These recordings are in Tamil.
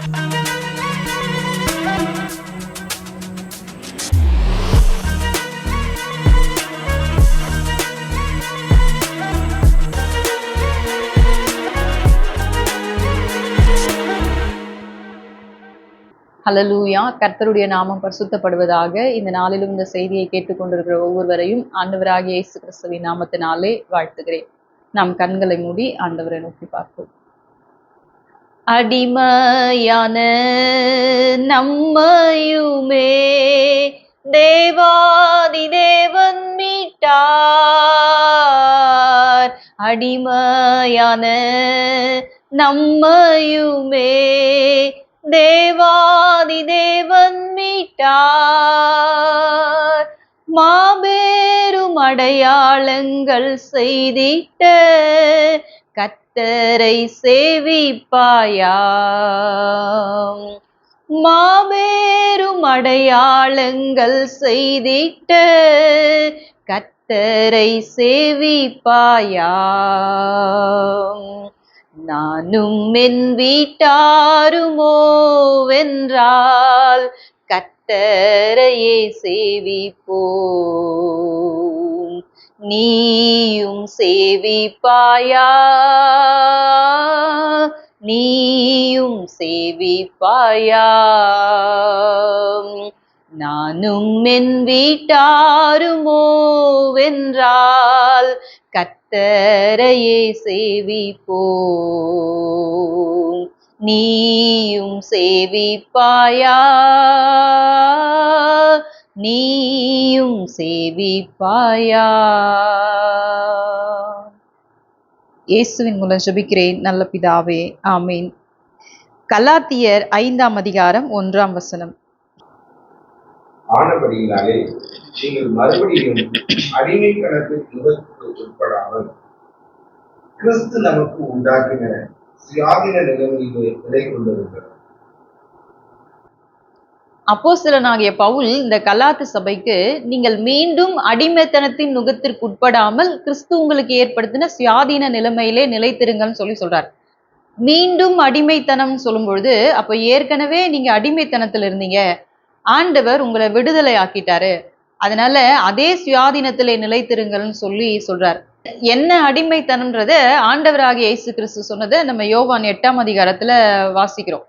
ஹல்லேலூயா. கர்த்தருடைய நாமம் பரிசுத்தப்படுவதாக. இந்த நாளிலும் இந்த செய்தியை கேட்டுக்கொண்டிருக்கிற ஒவ்வொருவரையும் ஆண்டவராகிய இயேசு கிறிஸ்துவின் நாமத்தினாலே வாழ்த்துகிறேன். நாம் கண்களை மூடி ஆண்டவரை நோக்கி பார்ப்போம். அடிமையான நம்மையுமே தேவாதி தேவன் மீட்டார். அடிமையான நம்மையுமே தேவாதி தேவன் மீட்டார். மாபெரும் அடையாளங்கள் செய்திட்ட கர்த்தரை சேவிப்பாயாம். மாபெரும் அடையாளங்கள் செய்திட்ட கர்த்தரை சேவிப்பாயாம். நானும் என் வீட்டாருமோ வென்றால் கர்த்தரையே சேவிப்போம். நீயும் சேவிப்பாயா? நீயும் சேவிப்பாயா? நானும் என் வீட்டாருமோ வென்றால் கர்த்தரையே சேவிப்போம். நீயும் சேவிப்பாயா? நீயும் சேவிப்பாயா? இயேசுவின் மூலம் ஜெபிக்கிறேன் நல்ல பிதாவே, ஆமீன். கலாத்தியர் 5ஆம் அதிகாரம் 1ஆம் வசனம். ஆனபடியினாலே நீங்கள் மறுபடியும் அடிமைத்தனத்திற்கு உட்படாமல் கிறிஸ்து நமக்கு உண்டாக்கின சுயாதீன நிலைமையிலே நிலை கொண்டிருக்கிறார். அப்போஸ்தலனாகிய பவுல் இந்த கலாத்து சபைக்கு நீங்கள் மீண்டும் அடிமைத்தனத்தின் நுகத்திற்கு உட்படாமல் கிறிஸ்து உங்களுக்கு ஏற்படுத்தின சுயாதீன நிலைமையிலே நிலைத்திருங்கன்னு சொல்றார். மீண்டும் அடிமைத்தனம் சொல்லும் பொழுது அப்ப ஏற்கனவே நீங்க அடிமைத்தனத்துல இருந்தீங்க, ஆண்டவர் உங்களை விடுதலை ஆக்கிட்டாரு, அதனால அதே சுயாதீனத்திலே நிலைத்திருங்கள்னு சொல்றார். என்ன அடிமைத்தனம்ன்றத ஆண்டவராகிய இயேசு கிறிஸ்து சொன்னதை நம்ம யோவான் 8ஆம் அதிகாரத்துல வாசிக்கிறோம்.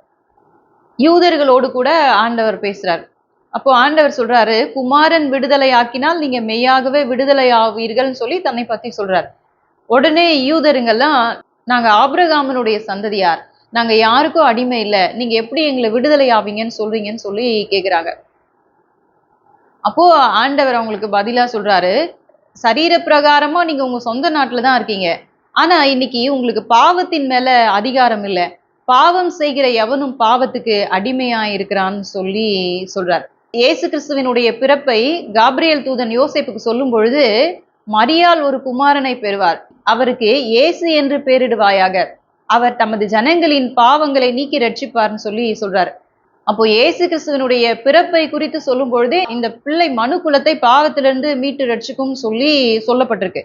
யூதர்களோடு கூட ஆண்டவர் பேசுறார். அப்போ ஆண்டவர் சொல்றாரு, குமாரன் விடுதலை ஆக்கினால் நீங்க மெய்யாகவே விடுதலை ஆவீர்கள்னு சொல்லி தன்னை பத்தி சொல்றார். உடனே யூதருங்கெல்லாம், நாங்க ஆபிரகாமனுடைய சந்ததியார், நாங்க யாருக்கும் அடிமை இல்லை, நீங்க எப்படி எங்களை விடுதலை ஆவீங்கன்னு சொல்றீங்கன்னு சொல்லி கேக்குறாங்க. அப்போ ஆண்டவர் அவங்களுக்கு பதிலா சொல்றாரு, சரீர பிரகாரமா நீங்க உங்க சொந்த நாட்டுலதான் இருக்கீங்க, ஆனா இன்னைக்கு உங்களுக்கு பாவத்தின் மேல அதிகாரம் இல்லை, பாவம் செய்கிற எவனும் பாவத்துக்கு அடிமையா இருக்கிறான்னு சொல்றார். இயேசு கிறிஸ்துவினுடைய பிறப்பை காபிரியேல் தூதன் யோசேப்புக்கு சொல்லும் பொழுது, மரியாள் ஒரு குமாரனை பெறுவார், அவருக்கு இயேசு என்று பெயரிடுவாயாக, அவர் தமது ஜனங்களின் பாவங்களை நீக்கி ரட்சிப்பார்னு சொல்றார். அப்போ இயேசு கிறிஸ்துவனுடைய பிறப்பை குறித்து சொல்லும் பொழுதே இந்த பிள்ளை மனு குலத்தை பாவத்திலிருந்து மீட்டு ரட்சிக்கும் சொல்லப்பட்டிருக்கு.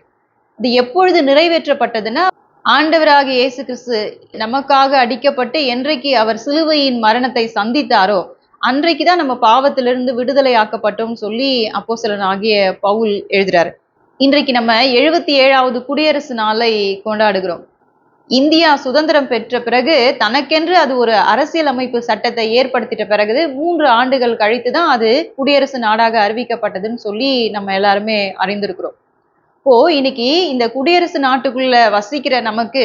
இது எப்பொழுது நிறைவேற்றப்பட்டதுன்னா, ஆண்டவராகிய இயேசு கிறிஸ்து நமக்காக அடிக்கப்பட்டு என்றைக்கு அவர் சிலுவையின் மரணத்தை சந்தித்தாரோ அன்றைக்குதான் நம்ம பாவத்திலிருந்து விடுதலை ஆக்கப்பட்டோம் சொல்லி அப்போஸ்தலனாகிய பவுல் எழுதுறாரு. இன்றைக்கு நம்ம 77வது குடியரசு நாளை கொண்டாடுகிறோம். இந்தியா சுதந்திரம் பெற்ற பிறகு தனக்கென்று அது ஒரு அரசியல் அமைப்பு சட்டத்தை ஏற்படுத்திட்ட பிறகு 3 ஆண்டுகள் கழித்துதான் அது குடியரசு நாடாக அறிவிக்கப்பட்டதுன்னு சொல்லி நம்ம எல்லாருமே அறிந்திருக்கிறோம். இப்போ இன்னைக்கு இந்த குடியரசு நாட்டுக்குள்ள வசிக்கிற நமக்கு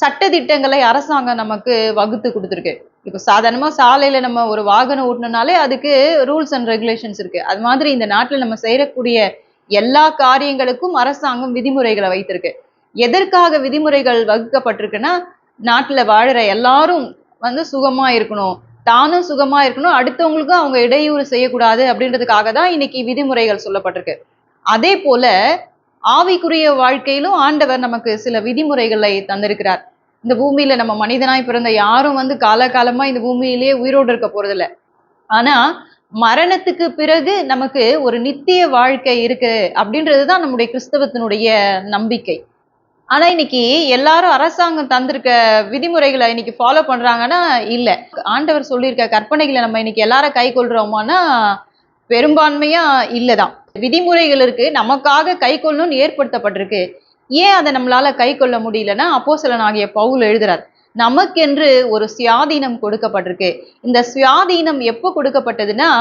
சட்ட திட்டங்களை அரசாங்கம் நமக்கு வகுத்து கொடுத்துருக்கு. இப்போ சாதாரணமா சாலையில நம்ம ஒரு வாகனம் ஓட்டணும்னாலே அதுக்கு ரூல்ஸ் அண்ட் ரெகுலேஷன்ஸ் இருக்கு. அது மாதிரி இந்த நாட்டுல நம்ம செய்யக்கூடிய எல்லா காரியங்களுக்கும் அரசாங்கம் விதிமுறைகளை வைத்திருக்கு. எதற்காக விதிமுறைகள் வகுக்கப்பட்டிருக்குன்னா, நாட்டுல வாழற எல்லாரும் சுகமா இருக்கணும், தானும் சுகமா இருக்கணும், அடுத்தவங்களுக்கும் அவங்க இடையூறு செய்யக்கூடாது அப்படின்றதுக்காக தான் இன்னைக்கு விதிமுறைகள் சொல்லப்பட்டிருக்கு. அதே போல ஆவிக்குரிய வாழ்க்கையிலும் ஆண்டவர் நமக்கு சில விதிமுறைகளை தந்திருக்கிறார். இந்த பூமியில நம்ம மனிதனாய் பிறந்த யாரும் காலகாலமா இந்த பூமியிலேயே உயிரோடு இருக்க போறதில்ல. ஆனா மரணத்துக்கு பிறகு நமக்கு ஒரு நித்திய வாழ்க்கை இருக்கு அப்படின்றதுதான் நம்முடைய கிறிஸ்தவத்தினுடைய நம்பிக்கை. ஆனா இன்னைக்கு எல்லாரும் அரசாங்கம் தந்திருக்க விதிமுறைகளை இன்னைக்கு ஃபாலோ பண்றாங்கன்னா இல்ல. ஆண்டவர் சொல்லியிருக்க கற்பனைகளை நம்ம இன்னைக்கு எல்லாரும் கை கொள்றோமான்னா பெரும்பான்மையா இல்லதான். விதிமுறைகள் இருக்கு, நமக்காக கை கொள்ளணும்னு ஏற்படுத்தப்பட்டிருக்கு. ஏன் அதை நம்மளால கை கொள்ள முடியலன்னா அப்போஸ்தலனாகிய பவுல் எழுதுறார், நமக்கென்று ஒரு சுயாதீனம் கொடுக்கப்பட்டிருக்கு. இந்த சுயாதீனம் எப்போ கொடுக்கப்பட்டதுன்னா,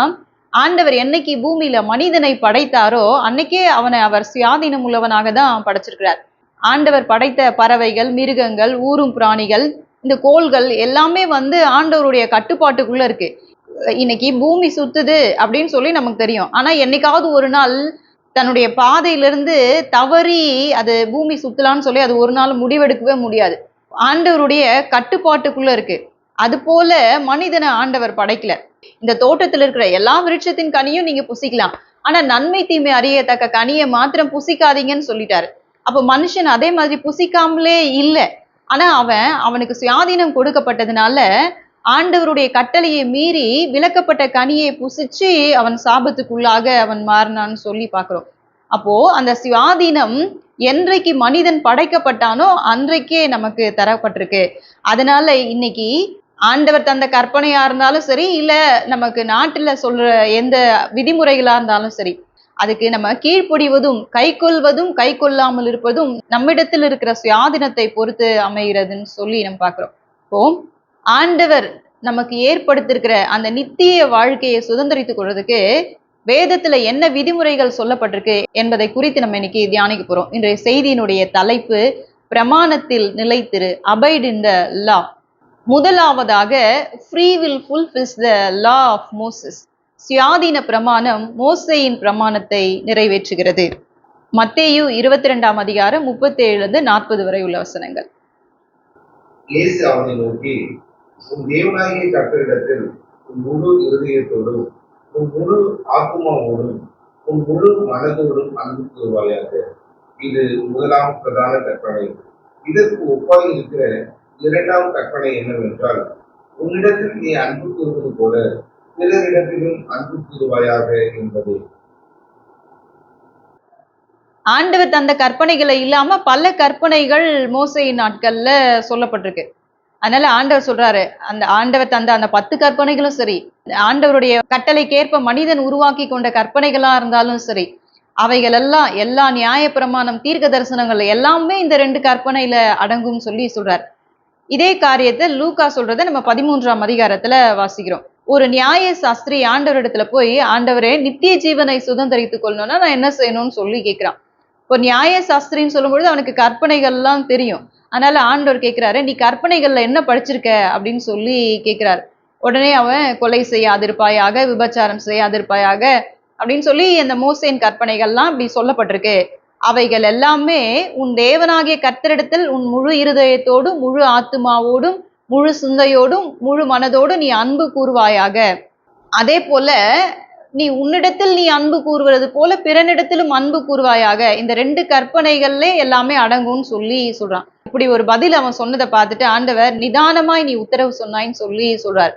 ஆண்டவர் என்னைக்கு பூமியில மனிதனை படைத்தாரோ அன்னைக்கே அவனை அவர் சுயாதீனம் உள்ளவனாக தான் படைச்சிருக்கிறார். ஆண்டவர் படைத்த பறவைகள், மிருகங்கள், ஊரும் பிராணிகள், இந்த கோள்கள் எல்லாமே ஆண்டவருடைய கட்டுப்பாட்டுக்குள்ள இருக்கு. இன்னைக்கு பூமி சுத்துது அப்படின்னு சொல்லி நமக்கு தெரியும். ஆனா என்னைக்காவது ஒரு நாள் தன்னுடைய பாதையிலிருந்து தவறி அது பூமி சுத்தலான்னு சொல்லி அது ஒரு நாள் முடிவெடுக்கவே முடியாது. ஆண்டவருடைய கட்டுப்பாட்டுக்குள்ள இருக்கு. அது போல மனிதனை ஆண்டவர் படைக்கல. இந்த தோட்டத்தில் இருக்கிற எல்லா விருட்சத்தின் கனியும் நீங்க புசிக்கலாம். ஆனா நன்மை தீமை அறியத்தக்க கனியை மாத்திரம் புசிக்காதீங்கன்னு சொல்லிட்டாரு. அப்ப மனுஷன் அதே மாதிரி புசிக்காமலே இல்லை. ஆனா அவனுக்கு சுயாதீனம் கொடுக்கப்பட்டதுனால ஆண்டவருடைய கட்டளையை மீறி விலக்கப்பட்ட கனியை புசிச்சு அவன் சாபத்துக்குள்ளாக அவன் மாறினான்னு சொல்லி பார்க்கிறோம். அப்போ அந்த சுயாதீனம் என்றைக்கு மனிதன் படைக்கப்பட்டானோ அன்றைக்கே நமக்கு தரப்பட்டிருக்கு. அதனால இன்னைக்கு ஆண்டவர் தந்த கற்பனையா இருந்தாலும் சரி, இல்ல நமக்கு நாட்டுல சொல்ற எந்த விதிமுறைகளா இருந்தாலும் சரி, அதுக்கு நம்ம கீழ்ப்படிவதும் கைக்கொள்வதும் கை கொள்ளாமல் இருப்பதும் நம்மிடத்தில் இருக்கிற சுயாதீனத்தை பொறுத்து அமைகிறதுன்னு சொல்லி நம்ம பார்க்கிறோம். இப்போ ஆண்டவர் நமக்கு ஏற்படுத்திருக்கிற அந்த நித்திய வாழ்க்கையை சுதந்திரித்துக் கொள்றதுக்கு வேதத்துல என்ன விதிமுறைகள் சொல்லப்பட்டிருக்கு என்பதை குறித்து நம்ம இன்னைக்கு தியானிக்க போறோம். இன்றைய செய்தியினுடைய தலைப்பு பிரமாணத்தில் நிலைத்திரு, அபைட் இன் த லா. முதலாவதாக free will fulfils the law of Moses. சுயாதீன பிரமாணம் மோசேயின் பிரமாணத்தை நிறைவேற்றுகிறது. மத்தேயு 22 அதிகாரம் 37-40 வரை உள்ள வசனங்கள். இயேசு அவனை நோக்கி, உன் தேவனாகிய கர்த்தரிடத்தில் உன் முழு இருதயத்தோடும் உன் முழு ஆத்மாவோடும் உன் முழு மனதோடும் அன்பு கூறுவாயாக. இது முதலாம் பிரதான கற்பனை. இதற்கு ஒப்பாய் இருக்கிற இரண்டாம் கற்பனை என்னவென்றால், உன்னிடத்தில் நீ அன்பு கூறுவது போல பிறரிடத்திலும் அன்பு கூறுவாயாக என்பது. ஆண்டவர் தந்த கற்பனைகளை இல்லாம பல கற்பனைகள் மோசேயின் நாட்கள்ல சொல்லப்பட்டிருக்கு. அதனால ஆண்டவர் சொல்றாரு, அந்த ஆண்டவர் தந்த அந்த 10 கற்பனைகளும் சரி, ஆண்டவருடைய கட்டளைக்கேற்ப மனிதன் உருவாக்கி கொண்ட கற்பனைகளா இருந்தாலும் சரி, அவைகள் எல்லாம் எல்லா நியாய பிரமாணம், தீர்க்க தரிசனங்கள் எல்லாமே இந்த 2 கற்பனையில அடங்கும் சொல்லி சொல்றார். இதே காரியத்தை லூக்கா சொல்றதை நம்ம 13ஆம் அதிகாரத்துல வாசிக்கிறோம். ஒரு நியாய சாஸ்திரி ஆண்டவரிடத்துல போய், ஆண்டவரே நித்திய ஜீவனை சுதந்திரித்துக் கொள்ளணும்னா நான் என்ன செய்யணும்னு சொல்லி கேட்கிறான். ஒரு நியாய சாஸ்திரின்னு சொல்லும்பொழுது அவனுக்கு கற்பனைகள்லாம் தெரியும். அதனால ஆண்டவர் கேட்கிறாரு, நீ கற்பனைகள்ல என்ன படிச்சிருக்க அப்படின்னு சொல்லி கேட்கிறாரு. உடனே அவன் கொலை செய்யாதிருப்பாயாக, விபச்சாரம் செய்யாதிருப்பாயாக அப்படின்னு சொல்லி அந்த மோசேயின் கற்பனைகள்லாம் இப்படி சொல்லப்பட்டிருக்கு. அவைகள் எல்லாமே உன் தேவனாகிய கர்த்தரிடத்தில் உன் முழு இருதயத்தோடும் முழு ஆத்துமாவோடும் முழு சிந்தையோடும் முழு மனதோடும் நீ அன்பு கூறுவாயாக. அதே போல நீ உன்னிடத்தில் நீ அன்பு கூறுவது போல பிறனிடத்திலும் அன்பு கூறுவாயாக. இந்த 2 கற்பனைகள்ல எல்லாமே அடங்கும்னு சொல்லி சொல்றான். இப்படி ஒரு பதில் அவன் சொன்னதை பார்த்துட்டு ஆண்டவர் நிதானமாய் நீ உத்தரவு சொன்னாயின்னு சொல்லி சொல்றார்.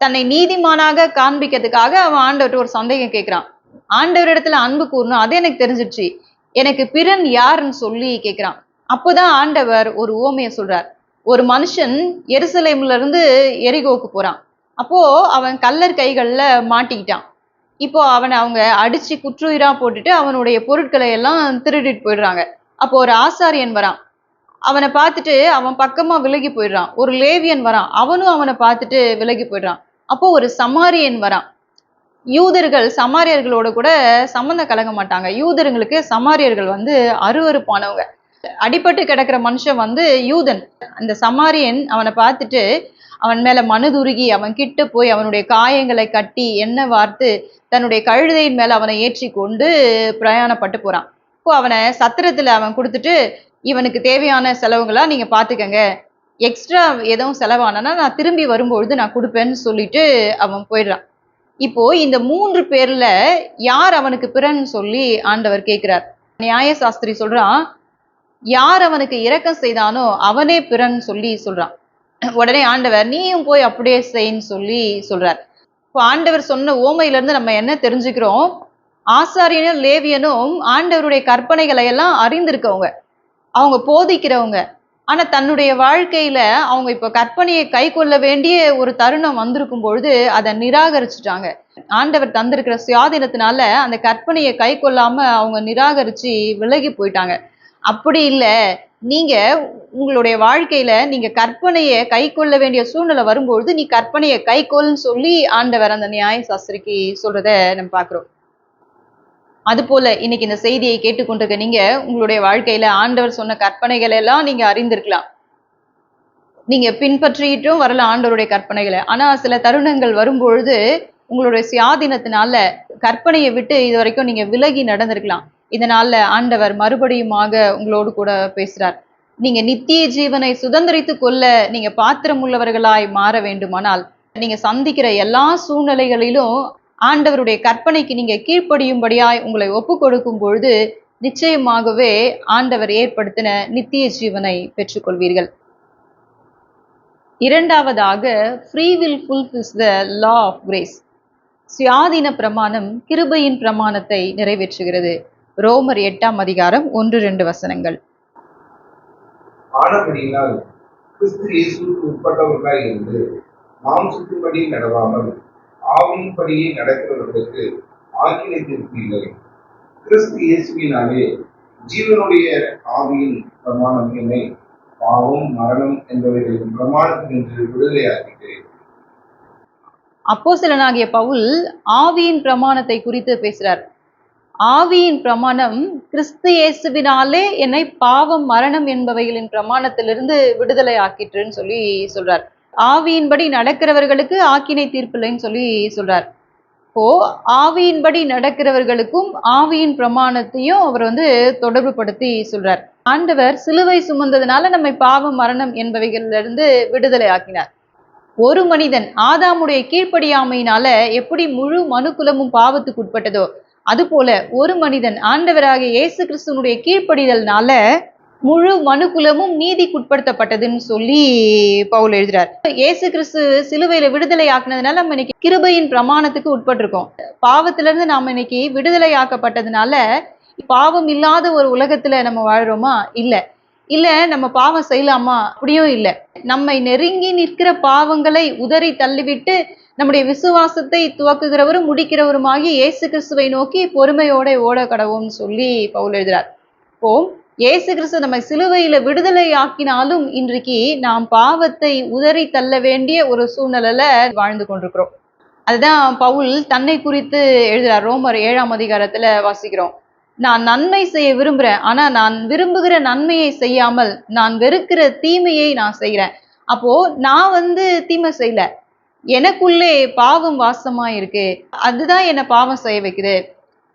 தன்னை நீதிமானாக காண்பிக்கிறதுக்காக அவன் ஆண்டவர்கிட்ட ஒரு சந்தேகம் கேட்கிறான். ஆண்டவரிடத்துல அன்பு கூறணும், அது எனக்கு தெரிஞ்சிடுச்சு, எனக்கு பிறன் யாருன்னு சொல்லி கேட்கிறான். அப்போதான் ஆண்டவர் ஒரு உவமையை சொல்றார். ஒரு மனுஷன் எருசலேம்ல இருந்து எரிகோக்கு போறான். அப்போ அவன் கள்ளர் கைகள்ல மாட்டிக்கிட்டான். இப்போ அவனை அவங்க அடிச்சு குற்றுயிரா போட்டுட்டு அவனுடைய பொருட்களை எல்லாம் திருடிட்டு போயிடுறாங்க. அப்போ ஒரு ஆசாரியன் வரான், அவனை பார்த்துட்டு அவன் பக்கமா விலகி போயிடுறான். ஒரு லேவியன் வரான், அவனும் அவனை பார்த்துட்டு விலகி போயிடுறான். அப்போ ஒரு சமாரியன் வரான். யூதர்கள் சமாரியர்களோட கூட சம்மந்தம் கலங்க மாட்டாங்க. யூதர்களுக்கு சமாரியர்கள் அருவருப்பானவங்க. அடிபட்டு கிடக்கிற மனுஷன் யூதன். அந்த சமாரியன் அவனை பார்த்துட்டு அவன் மேல மனதுருகி அவன் கிட்ட போய் அவனுடைய காயங்களை கட்டி எண்ணெய் வார்த்து தன்னுடைய கழுதையின் மேல அவனை ஏற்றி கொண்டு பிரயாணப்பட்டு போறான். இப்போ அவனை சத்திரத்துல அவன் கொடுத்துட்டு, இவனுக்கு தேவையான செலவுகளா நீங்க பாத்துக்கங்க, எக்ஸ்ட்ரா எதுவும் செலவானா நான் திரும்பி வரும்பொழுது நான் கொடுப்பேன்னு சொல்லிட்டு அவன் போயிடுறான். இப்போ இந்த 3 பேர்ல யார் அவனுக்கு பிறன்னு சொல்லி ஆண்டவர் கேட்கிறார். நியாய சாஸ்திரி சொல்றான், யார் அவனுக்கு இரக்கம் செய்தானோ அவனே பிறன்னு சொல்லி சொல்றான். உடனே ஆண்டவர் நீயும் போய் அப்படியே செய்ன்னு சொல்லி சொல்றார். இப்போ ஆண்டவர் சொன்ன ஓமையில இருந்து நம்ம என்ன தெரிஞ்சுக்கிறோம்? ஆசாரியனும் லேவியனும் ஆண்டவருடைய கற்பனைகளை எல்லாம் அறிந்திருக்கவங்க. அவங்க போதிக்கிறவங்க. ஆனா தன்னுடைய வாழ்க்கையில அவங்க இப்ப கற்பனையை கைக்கொள்ள வேண்டிய ஒரு தருணம் வந்திருக்கும் பொழுது அதை நிராகரிச்சுட்டாங்க. ஆண்டவர் தந்திருக்கிற சுயாதீனத்தினால அந்த கற்பனையை கைக்கொள்ளாம அவங்க நிராகரிச்சு விலகி போயிட்டாங்க. அப்படி இல்ல, நீங்க உங்களுடைய வாழ்க்கையில நீங்க கற்பனைய கைக்கொள்ள வேண்டிய சூழ்நிலை வரும்பொழுது, நீ கற்பனைய கைக்கொள்ன்னு சொல்லி ஆண்டவர் அந்த நியாயசாஸ்திரிக்கு சொல்றத நம்ம பார்க்கிறோம். அதுபோல இன்னைக்கு இந்த செய்தியை கேட்டுக்கொண்டிருக்க நீங்க உங்களுடைய வாழ்க்கையில ஆண்டவர் சொன்ன கற்பனைகள் எல்லாம் நீங்க அறிந்திருக்கலாம். நீங்க பின்பற்றிட்டும் வரலாம் ஆண்டவருடைய கற்பனைகளை. ஆனா சில தருணங்கள் வரும்பொழுது உங்களுடைய சுயாதீனத்தினால கற்பனையை விட்டு இதுவரைக்கும் நீங்க விலகி நடந்திருக்கலாம். இதனால ஆண்டவர் மறுபடியுமாக உங்களோடு கூட பேசுறார். நீங்க நித்திய ஜீவனை சுதந்திரித்துக் கொள்ள நீங்க பாத்திரம் உள்ளவர்களாய் மாற வேண்டுமானால் நீங்க சந்திக்கிற எல்லா சூழ்நிலைகளிலும் ஆண்டவருடைய கற்பனைக்கு நீங்க கீழ்ப்படியும்படியாய் உங்களை ஒப்பு கொடுக்கும் பொழுது நிச்சயமாகவே ஆண்டவர் ஏற்படுத்தின நித்திய ஜீவனை பெற்றுக்கொள்வீர்கள். இரண்டாவதாக, free will fulfils the law of grace. சுயாதீன பிரமாணம் கிருபையின் பிரமாணத்தை நிறைவேற்றுகிறது. ரோமர் 8ஆம் அதிகாரம் 1-2 வசனங்கள். ஆனபடியினால் கிறிஸ்து இயேசுவுக்கு உட்பட்டவர்களாய் இருந்து மாம்சத்தின்படி நடவாமல் ஆவியின்படியே நடக்கிறவர்களுக்கு ஆக்கினை தீர்ப்பு இல்லை. கிறிஸ்து இயேசுவினாலே ஜீவனுடைய ஆவியின் பிரமாணம் என்னை பாவம் மரணம் என்பவைகளின் பிரமாணத்தினின்று விடுதலையாக்கிட்டேன். அப்போஸ்தலனாகிய பவுல் ஆவியின் பிரமாணத்தை குறித்து பேசுறார். ஆவியின் பிரமாணம் கிறிஸ்து இயேசுவினாலே என்னை பாவம் மரணம் என்பவைகளின் பிரமாணத்திலிருந்து விடுதலை ஆக்கிட்டுன்னு சொல்லி சொல்றார். ஆவியின்படி நடக்கிறவர்களுக்கு ஆக்கினை தீர்ப்பில்லைன்னு சொல்லி சொல்றார். இப்போ ஆவியின்படி நடக்கிறவர்களுக்கும் ஆவியின் பிரமாணத்தையும் அவர் தொடர்பு படுத்தி சொல்றார். ஆண்டவர் சிலுவை சுமந்ததுனால நம்மை பாவம் மரணம் என்பவைகளிலிருந்து விடுதலை ஆக்கினார். ஒரு மனிதன் ஆதாமுடைய கீழ்ப்படியாமையினால எப்படி முழு மனுக்குலமும் பாவத்துக்கு உட்பட்டதோ அதுபோல ஒரு மனிதன் ஆண்டவராகிய இயேசு கிறிஸ்துவனுடைய கீழ்ப்படிதல்னால முழு மனுக்குலமும் நீதிக்குட்படுத்தப்பட்டதுன்னு சொல்லி பவுல் எழுதுறார். இயேசு கிறிஸ்து சிலுவையில விடுதலை ஆக்குனதுனால நம்ம இன்னைக்கு கிருபையின் பிரமாணத்துக்கு உட்பட்டிருக்கோம். பாவத்திலிருந்து நாம இன்னைக்கு விடுதலை ஆக்கப்பட்டதுனால பாவம் இல்லாத ஒரு உலகத்துல நம்ம வாழ்றோமா? இல்ல நம்ம பாவம் செய்யலாமா? அப்படியும் இல்ல. நம்மை நெருங்கி நிற்கிற பாவங்களை உதறி தள்ளிவிட்டு நம்முடைய விசுவாசத்தை துவக்குகிறவரும் முடிக்கிறவருமாகி இயேசு கிறிஸ்துவை நோக்கி பொறுமையோட ஓட கடவும்னு சொல்லி பவுல் எழுதுறார். இப்போ இயேசு கிறிஸ்து நம்மை சிலுவையில விடுதலை ஆக்கினாலும் இன்றைக்கு நாம் பாவத்தை உதறி தள்ள வேண்டிய ஒரு சூழ்நிலையில வாழ்ந்து கொண்டிருக்கிறோம். அதுதான் பவுல் தன்னை குறித்து எழுதுறார். ரோமர் 7ஆம் அதிகாரத்துல வாசிக்கிறோம். நான் நன்மை செய்ய விரும்புறேன், ஆனா நான் விரும்புகிற நன்மையை செய்யாமல் நான் வெறுக்கிற தீமையை நான் செய்யறேன். அப்போ நான் தீமை செய்யல, எனக்குள்ளே பாவம் வாசமா இருக்கு, அதுதான் என்ன பாவம் செய்ய வைக்குது.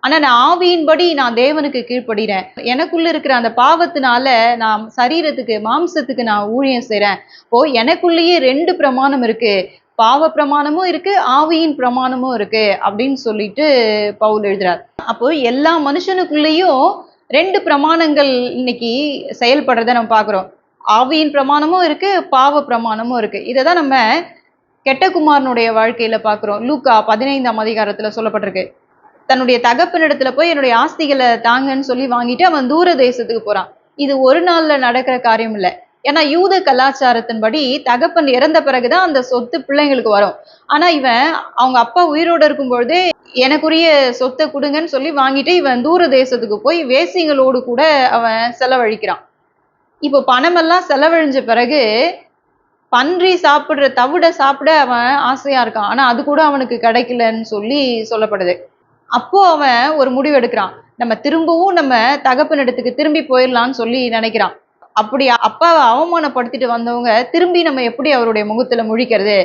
ஆனா நான் ஆவியின்படி நான் தேவனுக்கு கீழ்ப்படுகிறேன். எனக்குள்ள இருக்கிற அந்த பாவத்தினால நான் சரீரத்துக்கு மாம்சத்துக்கு நான் ஊழியம் செய்யறேன். இப்போ எனக்குள்ளேயே 2 பிரமாணம் இருக்கு, பாவ பிரமாணமும் இருக்கு, ஆவியின் பிரமாணமும் இருக்கு அப்படின்னு சொல்லிட்டு பவுல் எழுதுறார். அப்போ எல்லா மனுஷனுக்குள்ளேயும் 2 பிரமாணங்கள் இன்னைக்கு செயல்படுறத நம்ம பார்க்கிறோம். ஆவியின் பிரமாணமும் இருக்கு, பாவ பிரமாணமும் இருக்கு. இதைதான் நம்ம கெட்ட குமாரனுடைய வாழ்க்கையில பார்க்கிறோம். லூக்கா 15ஆம் அதிகாரத்துல சொல்லப்பட்டிருக்கு. தன்னுடைய தகப்பனிடத்துல போய் என்னுடைய ஆஸ்திகளை தாங்கன்னு சொல்லி வாங்கிட்டு அவன் தூர தேசத்துக்கு போறான். இது ஒரு நாள்ல நடக்கிற காரியம் இல்லை. ஏன்னா யூத கலாச்சாரத்தின்படி தகப்பன் இறந்த பிறகுதான் அந்த சொத்து பிள்ளைங்களுக்கு வரும். ஆனா இவன் அவங்க அப்பா உயிரோடு இருக்கும் பொழுதே எனக்குரிய சொத்தை கொடுங்கன்னு சொல்லி வாங்கிட்டு இவன் தூர தேசத்துக்கு போய் வேசிங்களோடு கூட அவன் செலவழிக்கிறான். இப்போ பணமெல்லாம் செலவழிஞ்ச பிறகு பன்றி சாப்பிடுற தவிட சாப்பிட அவன் ஆசையா இருக்கான். ஆனா அது கூட அவனுக்கு கிடைக்கலன்னு சொல்லி சொல்லப்படுது. அப்போ அவன் ஒரு முடிவு எடுக்கிறான். நம்ம திரும்பவும் நம்ம தகப்பனிடத்துக்கு திரும்பி போயிடலான்னு சொல்லி நினைக்கிறான். அப்படி அப்பாவை அவமானப்படுத்திட்டு வந்தவங்க திரும்பி நம்ம எப்படி அவருடைய முகத்துல முழிக்கிறது?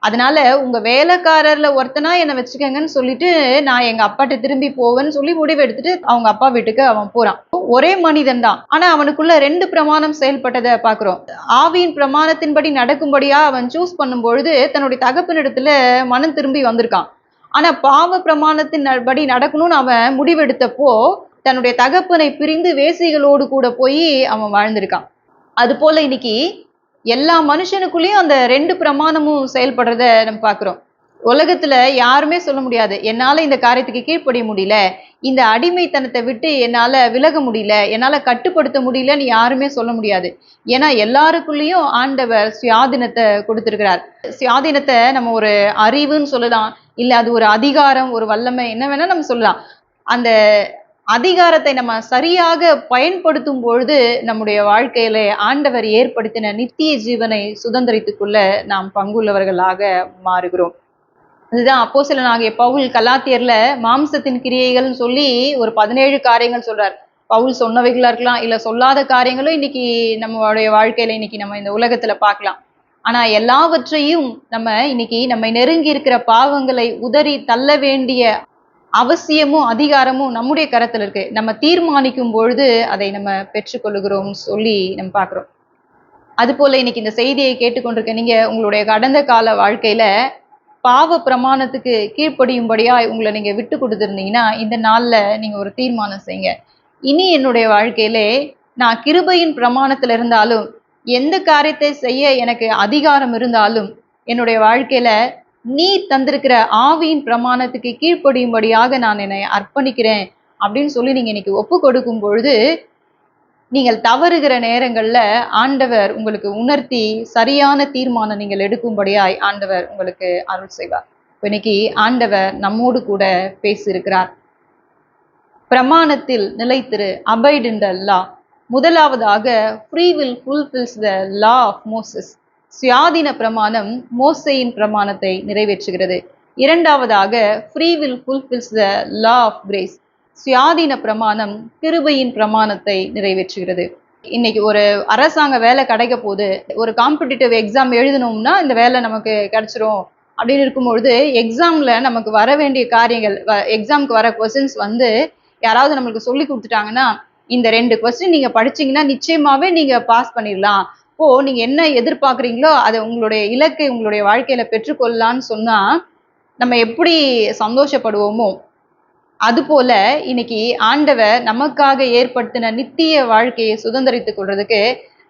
அதனால உங்க வேலைக்காரர்ல ஒருத்தனா என்னை வச்சுக்கங்கன்னு சொல்லிட்டு நான் எங்க அப்பாட்ட திரும்பி போவேன்னு சொல்லி முடிவு எடுத்துட்டு அவங்க அப்பா வீட்டுக்கு அவன் போறான். ஒரே மனிதன் தான், ஆனா அவனுக்குள்ள 2 பிரமாணம் செயல்பட்டதை பாக்குறோம். ஆவியின் பிரமாணத்தின்படி நடக்கும்படியா அவன் சூஸ் பண்ணும் பொழுது தன்னுடைய தகப்பனிடத்துல மனம் திரும்பி வந்திருக்கான். ஆனா பாவ பிரமாணத்தின் படி நடக்கணும்னு அவன் முடிவெடுத்தப்போ தன்னுடைய தகப்பனை பிரிந்து வேசிகளோடு கூட போய் அவன் வாழ்ந்திருக்கான். அது போல இன்னைக்கு எல்லா மனுஷனுக்குள்ளேயும் அந்த 2 பிரமாணமும் செயல்படுறத நம்ம பார்க்கிறோம். உலகத்துல யாருமே சொல்ல முடியாது, என்னால இந்த காரியத்துக்கு கீழ்ப்படிய முடியல, இந்த அடிமைத்தனத்தை விட்டு என்னால விலக முடியல, என்னால கட்டுப்படுத்த முடியலன்னு யாருமே சொல்ல முடியாது. ஏன்னா எல்லாருக்குள்ளேயும் ஆண்டவர் சுயாதீனத்தை கொடுத்திருக்கிறார். சுயாதீனத்தை நம்ம ஒரு அறிவுன்னு சொல்லலாம், இல்ல அது ஒரு அதிகாரம், ஒரு வல்லமை, என்ன வேணா நம்ம சொல்லலாம். அந்த அதிகாரத்தை நம்ம சரியாக பயன்படுத்தும் பொழுது நம்முடைய வாழ்க்கையில ஆண்டவர் ஏற்படுத்தின நித்திய ஜீவனை சுதந்திரித்துக் கொள்ள நாம் பங்குள்ளவர்களாக மாறுகிறோம். அதுதான் அப்போஸ்தலனாகிய பவுல் கலாத்தியர்ல மாம்சத்தின் கிரியைகள்னு சொல்லி ஒரு 17 காரியங்கள் சொல்றார். பவுல் சொன்னவைகளா இருக்கலாம், இல்ல சொல்லாத காரியங்களும் இன்னைக்கு நம்மளுடைய வாழ்க்கையில இன்னைக்கு நம்ம இந்த உலகத்துல பார்க்கலாம். ஆனா எல்லாவற்றையும் நம்ம இன்னைக்கு நம்மை நெருங்கி இருக்கிற பாவங்களை உதறி தள்ள வேண்டிய அவசியமும் அதிகாரமும் நம்முடைய கரத்துல இருக்கு. நம்ம தீர்மானிக்கும் பொழுது அதை நம்ம பெற்றுக்கொள்ளுகிறோம்னு சொல்லி நம்ம பார்க்கிறோம். அதுபோல இன்னைக்கு இந்த செய்தியை கேட்டுக்கொண்டிருக்க நீங்க உங்களுடைய கடந்த கால வாழ்க்கையில பாவ பிரமாணத்துக்கு கீழ்ப்படியும்படியா உங்களை நீங்க விட்டு கொடுத்திருந்தீங்கன்னா இந்த நாள்ல நீங்க ஒரு தீர்மானம் செய்யுங்க. இனி என்னுடைய வாழ்க்கையிலே நான் கிருபையின் பிரமாணத்துல இருந்தாலும் எந்த காரியத்தை செய்ய எனக்கு அதிகாரம் இருந்தாலும் என்னுடைய வாழ்க்கையில நீ தந்திருக்கிற ஆவியின் பிரமாணத்துக்கு கீழ்ப்படியும்படியாக நான் என்னை அர்ப்பணிக்கிறேன் அப்படின்னு சொல்லி நீங்க இன்னைக்கு ஒப்பு கொடுக்கும் பொழுது நீங்கள் தவறுகிற நேரங்கள்ல ஆண்டவர் உங்களுக்கு உணர்த்தி சரியான தீர்மானம் நீங்கள் எடுக்கும்படியாய் ஆண்டவர் உங்களுக்கு அருள் செய்வார். இன்னைக்கு ஆண்டவர் நம்மோடு கூட பேசியிருக்கிறார். பிரமாணத்தில் நிலைத்திரு, abide in the law. முதலாவதாக free will fulfills the law of Moses. சுயாதீன பிரமாணம் மோசேயின் பிரமாணத்தை நிறைவேற்றுகிறது. இரண்டாவதாக free will fulfills the law of grace. சுயாதீன பிரமாணம் கிருபையின் பிரமாணத்தை நிறைவேற்றுகிறது. இன்னைக்கு ஒரு அரசாங்க வேலை கிடைக்க போகுது, ஒரு காம்படிட்டிவ் எக்ஸாம் எழுதணும்னா இந்த வேலை நமக்கு கிடைச்சிரும் அப்படின்னு இருக்கும்பொழுது எக்ஸாம்ல நமக்கு வர வேண்டிய காரியங்கள், எக்ஸாமுக்கு வர கொஸ்டின்ஸ் வந்து யாராவது நம்மளுக்கு சொல்லி கொடுத்துட்டாங்கன்னா இந்த 2 கொஸ்டின் நீங்க படிச்சீங்கன்னா நிச்சயமாவே நீங்க பாஸ் பண்ணிடலாம். இப்போ நீங்க என்ன எதிர்பார்க்குறீங்களோ அதை உங்களுடைய இலக்கை உங்களுடைய வாழ்க்கையில பெற்றுக்கொள்ளலான்னு சொன்னா நம்ம எப்படி சந்தோஷப்படுவோமோ அதுபோல இன்னைக்கு ஆண்டவர் நமக்காக ஏற்படுத்தின நித்திய வாழ்க்கையை சுதந்திரித்துக் கொள்றதுக்கு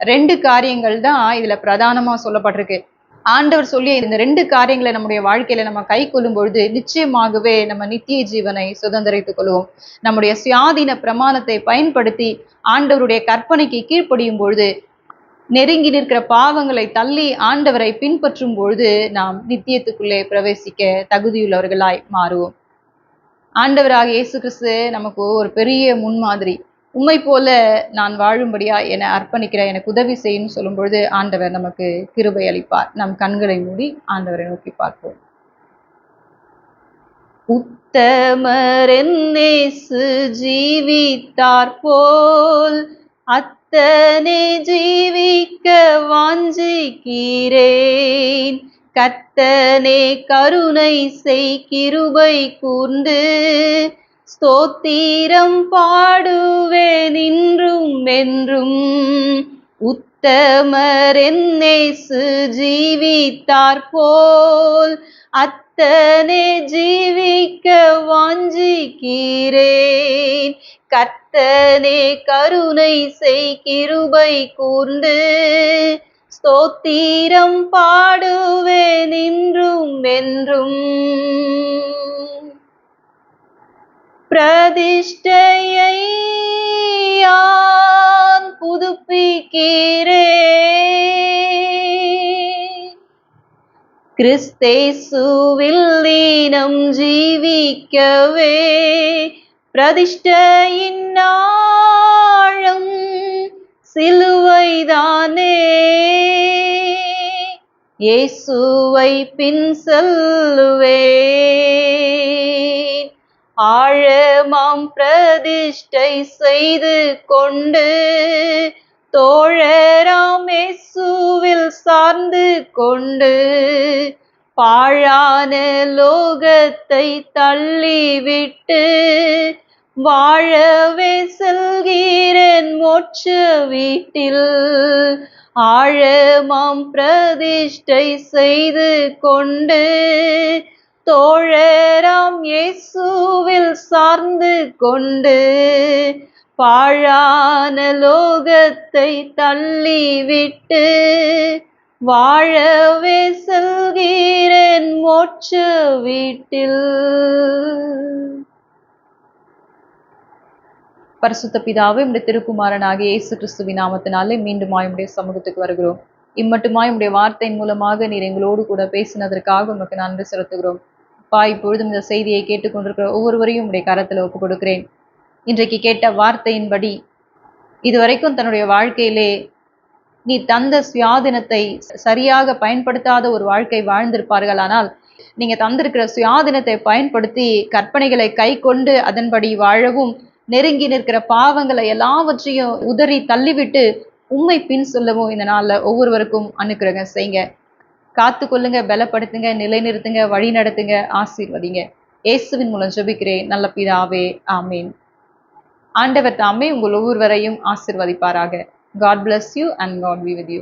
2 காரியங்கள் தான் இதுல பிரதானமா சொல்லப்பட்டிருக்கு. ஆண்டவர் சொல்லி இந்த 2 காரியங்களை நம்முடைய வாழ்க்கையில நம்ம கை கொள்ளும் பொழுது நிச்சயமாகவே நம்ம நித்திய ஜீவனை சுதந்திரித்துக் கொள்வோம். நம்முடைய சுயாதீன பிரமாணத்தை பயன்படுத்தி ஆண்டவருடைய கற்பனைக்கு கீழ்ப்படியும் பொழுது நெருங்கி நிற்கிற பாவங்களை தள்ளி ஆண்டவரை பின்பற்றும் பொழுது நாம் நித்தியத்துக்குள்ளே பிரவேசிக்க தகுதியுள்ளவர்களாய் மாறுவோம். ஆண்டவராக இயேசு கிறிஸ்து நமக்கு ஒரு பெரிய முன்மாதிரி. உம்மை போல நான் வாழும்படியா என்னை அர்ப்பணிக்கிறேன், எனக்கு உதவி செய்யணும்னு சொல்லும் பொழுது ஆண்டவர் நமக்கு கிருபை அளிப்பார். நம் கண்களை மூடி ஆண்டவரை நோக்கி பார்ப்போம். உத்தமரென்னேசு ஜீவித்தார் போல் அத்தனை ஜீவிக்க வாஞ்சிக்கிறேன். கர்த்தனே கருணை செய் கிருபை கூர்ந்து ஸ்தோத்திரம் பாடுவேன் இன்றும் என்றும். உத்தமரென்னேசு ஜீவித்தார் போல் அத்தனை ஜீவிக்க வாஞ்சிக்கிறேன். கர்த்தனே கருணை செய் கிருபை கூர்ந்து ஸ்தோத்திரம் பாடுவேன் இன்றும் என்றும். பிரதிஷ்டையை யான் புதுப்பிக்கிறேன். கிறிஸ்தேசுவில் தினம் ஜீவிக்கவே பிரதிஷ்டையின் ஆழம் சிலுவைதானே. இயேசுவை பின் செல்லுவேன். ஆழமாம் பிரதிஷ்டை செய்து கொண்டு தோழராம் இயேசுவில் சார்ந்து கொண்டு பாழான லோகத்தை தள்ளிவிட்டு வாழவே செல்கிறேன் மோட்ச வீட்டில். ஆழமாம் பிரதிஷ்டை செய்து கொண்டு தோழராம் இயேசுவில் சார்ந்து கொண்டு பாழான லோகத்தை தள்ளிவிட்டு வாழவே செல்கிறேன் மோட்ச வீட்டில். பரிசுத்த பிதாவே, உம்முடைய திருக்குமாரனாகிய இயேசு கிறிஸ்துவின் நாமத்தினாலே மீண்டுமாய் உம்முடைய சமூகத்துக்கு வருகிறோம். இம்மட்டுமாய் உம்முடைய வார்த்தையின் மூலமாக நீர் எங்களோடு கூட பேசினதற்காக உமக்கு நன்றி செலுத்துகிறோம். அப்பா, இப்பொழுதும் இந்த செய்தியை கேட்டுக்கொண்டிருக்கிற ஒவ்வொருவரையும் உம்முடைய கரத்தில் ஒப்புக் கொடுக்கிறேன். இன்றைக்கு கேட்ட வார்த்தையின்படி இதுவரைக்கும் தன்னுடைய வாழ்க்கையிலே நீ தந்த சுயாதீனத்தை சரியாக பயன்படுத்தாத ஒரு வாழ்க்கை வாழ்ந்திருப்பார்கள். ஆனால் நீங்க தந்திருக்கிற சுயாதீனத்தை பயன்படுத்தி கற்பனைகளை கை கொண்டு அதன்படி வாழவும், நெருங்கி நிற்கிற பாவங்களை எல்லாவற்றையும் உதறி தள்ளிவிட்டு உம்மை பின் சொல்லவும் இந்த நாள்ல ஒவ்வொருவருக்கும் அனுக்கிரகம் செய்யுங்க. காத்து கொள்ளுங்க, பலப்படுத்துங்க, நிலைநிறுத்துங்க, வழி நடத்துங்க, ஆசீர்வதிங்க. இயேசுவின் மூலம் ஜெபிக்கிறேன் நல்ல பிதாவே, ஆமீன். ஆண்டவர் தாமே உங்கள் ஒவ்வொருவரையும் ஆசீர்வதிப்பாராக. God bless you and God be with you.